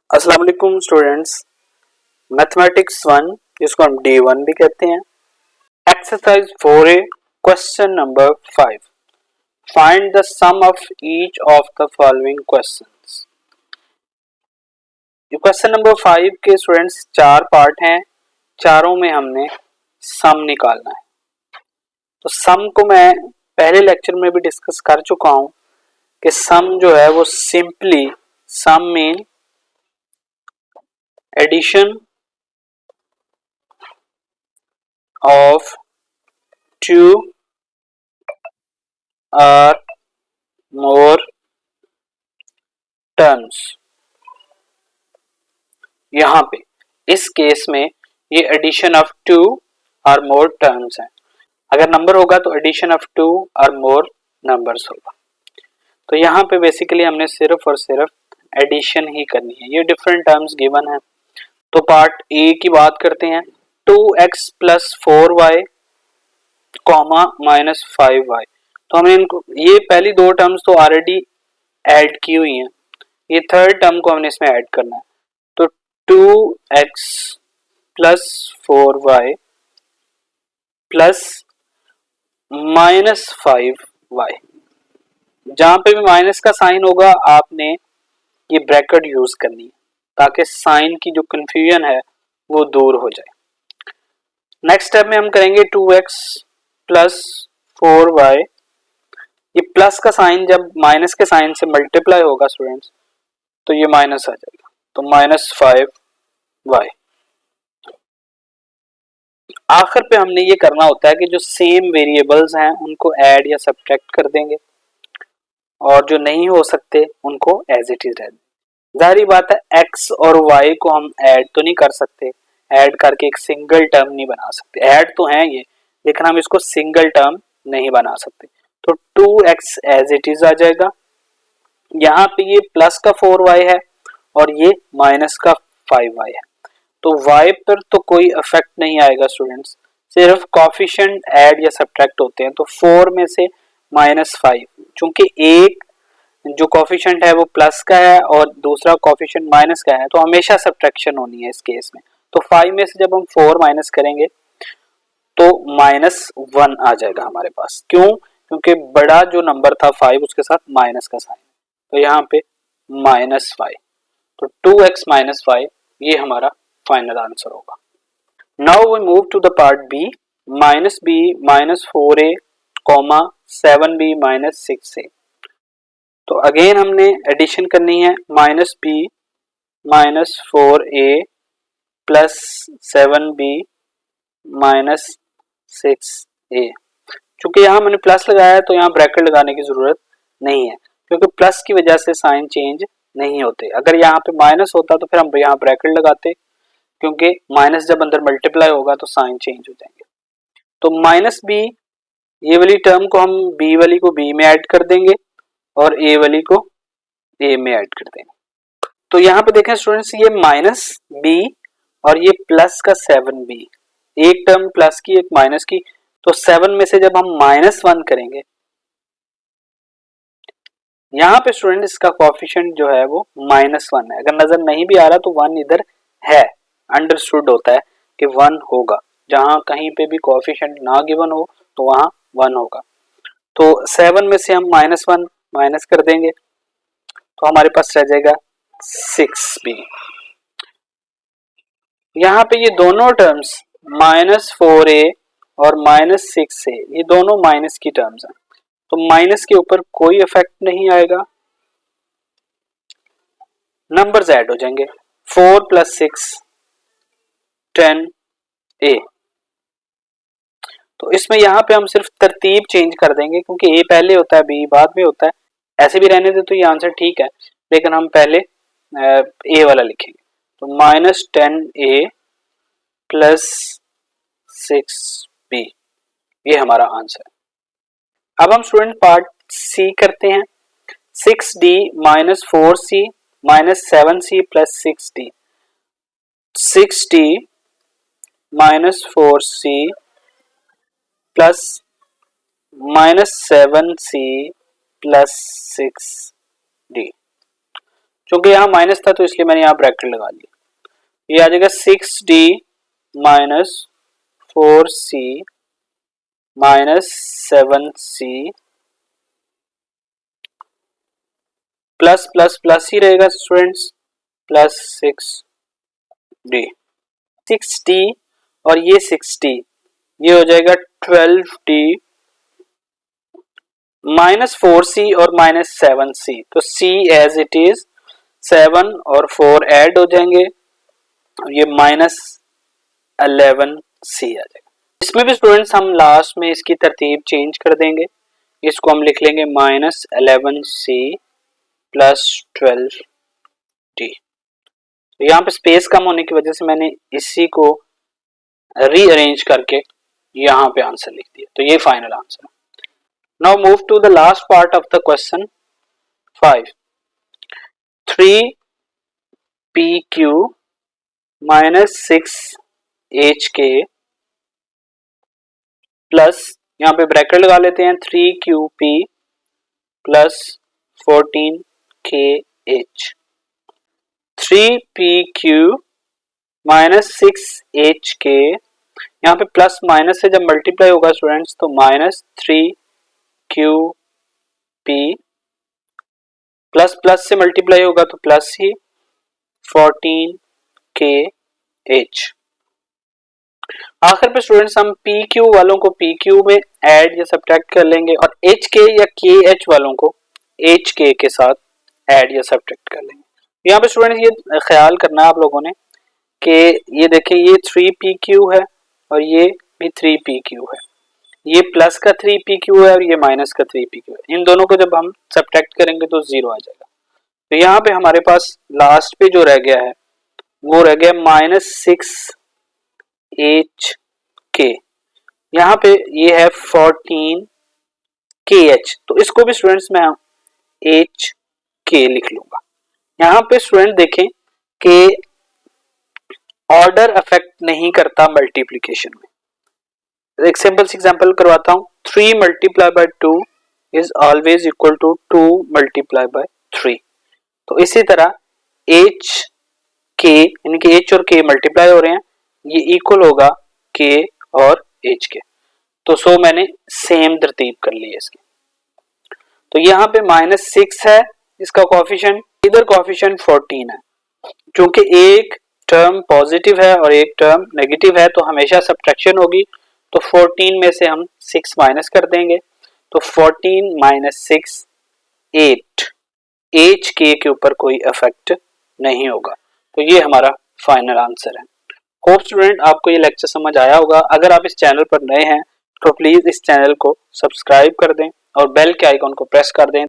अस्सलाम वालेकुम students. Mathematics 1 जिसको हम D1 भी कहते हैं। Exercise 4A question number 5। Find the sum of each of the following questions. ये क्वेश्चन नंबर 5 के स्टूडेंट्स 4 पार्ट हैं, चारों में हमने सम निकालना है। तो सम को मैं पहले लेक्चर में भी डिस्कस कर चुका हूं कि सम जो है वो simply sum mean addition of two or more terms। यहां पे इस केस में ये एडिशन ऑफ टू और मोर टर्म्स है। अगर नंबर होगा तो एडिशन ऑफ टू और मोर नंबर्स होगा। तो यहाँ पे बेसिकली हमने सिर्फ और सिर्फ एडिशन ही करनी है। ये डिफरेंट टर्म्स गिवन है। तो पार्ट ए की बात करते हैं। 2x plus 4y comma minus 5y। तो हमें इनको ये पहली दो टर्म्स तो ऑलरेडी ऐड की हुई हैं, ये थर्ड टर्म को हमने इसमें ऐड करना है। तो 2x plus 4y plus minus 5y। जहां पे भी माइनस का साइन होगा आपने ये ब्रैकेट यूज करनी है ताकि साइन की जो कंफ्यूजन है वो दूर हो जाए। नेक्स्ट स्टेप में हम करेंगे 2x प्लस 4y। ये प्लस का साइन जब माइनस के साइन से मल्टीप्लाई होगा स्टूडेंट्स तो ये माइनस आ जाएगा, तो माइनस 5y। आखिर पे हमने ये करना होता है कि जो सेम वेरिएबल्स हैं उनको ऐड या सब्ट्रैक्ट कर देंगे और जो नहीं हो सकते उनको एज इट इज रह देंगे। जाहिर बात है x और y को हम ऐड तो नहीं कर सकते, ऐड करके एक सिंगल टर्म नहीं बना सकते। ऐड तो है ये लेकिन हम इसको सिंगल टर्म नहीं बना सकते। तो 2x एज इट इज आ जाएगा। यहाँ पे ये प्लस का 4y है और ये माइनस का 5y है। तो y पर तो कोई इफेक्ट नहीं आएगा स्टूडेंट्स, सिर्फ कोफिशिएंट ऐड या सब्ट्रैक्ट होते हैं। तो 4 में से माइनस 5, चूंकि एक जो कोफिशिएंट है वो प्लस का है और दूसरा कोफिशिएंट माइनस का है तो हमेशा सब्ट्रैक्शन होनी है इस केस में। तो 5 में से जब हम 4 माइनस करेंगे तो माइनस 1 आ जाएगा हमारे पास। क्यों? क्योंकि बड़ा जो नंबर था 5 उसके साथ माइनस का साइन, तो यहाँ पे माइनस 5। तो 2x माइनस 5 ये हमारा फाइनल आंसर होगा। Now we move to the part B. Minus B minus 4a comma 7b minus 6a। तो अगेन हमने एडिशन करनी है। Minus B minus 4a plus 7b minus 6a। चूंकि यहाँ मैंने प्लस लगाया है तो यहाँ ब्रैकेट लगाने की जरूरत नहीं है क्योंकि प्लस की वजह से साइन चेंज नहीं होते। अगर यहाँ पे माइनस होता तो फिर हम यहाँ ब्रैकेट लगाते, क्योंकि माइनस जब अंदर मल्टीप्लाई होगा तो साइन चेंज हो जाएंगे। तो माइनस बी, ये वाली टर्म को हम बी वाली को बी में ऐड कर देंगे और ए वाली को ए में ऐड कर देंगे। तो यहाँ पे देखें स्टूडेंट्स, ये माइनस बी और ये प्लस का 7b, एक टर्म प्लस की एक माइनस की। तो 7 में से जब हम माइनस 1 करेंगे, यहाँ पे स्टूडेंट इसका कोफिशिएंट जो है वो माइनस 1 है। अगर नजर नहीं भी आ रहा तो 1 इधर है, अंडरस्टूड होता है कि 1 होगा। जहां कहीं पे भी कोफिशिएंट ना गिवन हो तो वहां 1 होगा। तो 7 में से हम माइनस 1 माइनस कर देंगे तो हमारे पास रह जाएगा 6b। यहाँ पे ये दोनों टर्म्स माइनस 4a और माइनस 6a ये दोनों माइनस की टर्म्स हैं, तो माइनस के ऊपर कोई इफेक्ट नहीं आएगा, नंबर्स ऐड हो जाएंगे। 4 प्लस 6 10a। तो इसमें यहाँ पे हम सिर्फ तरतीब चेंज कर देंगे क्योंकि a पहले होता है b बाद में होता है। ऐसे भी रहने दे तो ये आंसर ठीक है, लेकिन हम पहले a वाला लिखेंगे। तो माइनस 10a प्लस 6b ये हमारा आंसर है। अब हम स्टूडेंट पार्ट सी करते हैं। 6d minus 4c minus 7c plus 6d। 6d minus 4c plus minus 7c plus 6d। क्योंकि यहाँ माइनस था तो इसलिए मैंने यहाँ ब्रैकेट लगा लिया। ये आ जाएगा 6d minus 4c minus 7c plus plus plus ही रहेगा स्टूडेंट्स, प्लस 6d 6d और ये 6d, ये हो जाएगा 12d माइनस 4c और माइनस 7c। तो c एज इट इज, 7 और 4 ऐड हो जाएंगे और ये माइनस 11c आ जाएगा। इसमें भी स्टूडेंट्स हम लास्ट में इसकी तरतीब चेंज कर देंगे, इसको हम लिख लेंगे माइनस 11c प्लस 12d। तो यहाँ पे स्पेस कम होने की वजह से मैंने इसी को रीअरेंज करके यहाँ पे आंसर लिख दिया। तो ये फाइनल आंसर है। Now move to the last part of the question 5. 3pq minus 6hk plus, यहाँ पे ब्रैकेट लगा लेते हैं, 3qp plus 14kh। 3pq minus 6hk, यहाँ पे प्लस माइनस से जब मल्टीप्लाई होगा स्टूडेंट्स तो माइनस 3qp प्लस प्लस से मल्टीप्लाई होगा तो प्लस ही 14kh। आखिर पे स्टूडेंट्स हम pq वालों को pq में ऐड या सब्ट्रैक्ट कर लेंगे और hk या kh वालों को hk के साथ ऐड या सब्ट्रैक्ट कर लेंगे। यहाँ पे स्टूडेंट्स ये ख्याल करना है आप लोगों ने कि ये देखिए ये 3pq है और ये भी 3pq है, ये प्लस का 3pq है और ये माइनस का 3pq है। इन दोनों को जब हम सब्ट्रैक्ट करेंगे तो 0 आ जाएगा। तो यहाँ पे हमारे पास लास्ट पे जो रह गया है वो रह गया माइनस 6hk, यहाँ पे ये है 14kh, तो इसको भी स्टूडेंट्स मैं hk लिख लूंगा। यहाँ पे स्टूडेंट देखें कि ऑर्डर अफेक्ट नहीं करता मल्टीप्लिकेशन में। एक सिंपल एग्जांपल करवाता हूँ, 3 multiply by 2 is always equal to 2 multiply by 3। तो इसी तरह h k यानी कि h और k मल्टीप्लाई हो रहे हैं, ये इक्वल होगा k और h के। तो सो मैंने सेम तरतीब कर ली है इसकी। तो यहाँ पे माइनस 6 है इसका कोएफिशिएंट, इधर कोएफिशिएंट 14 है। क्योंकि एक टर्म पॉजिटिव है और एक टर्म नेगेटिव है तो हमेशा सब्ट्रैक्शन होगी। तो 14 में से हम 6 माइनस कर देंगे तो 14 माइनस 6 8, एच के ऊपर कोई इफेक्ट नहीं होगा। तो ये हमारा फाइनल आंसर है। होप स्टूडेंट आपको ये लेक्चर समझ आया होगा। अगर आप इस चैनल पर नए हैं तो प्लीज इस चैनल को सब्सक्राइब कर दें और बेल के आइकॉन को प्रेस कर दें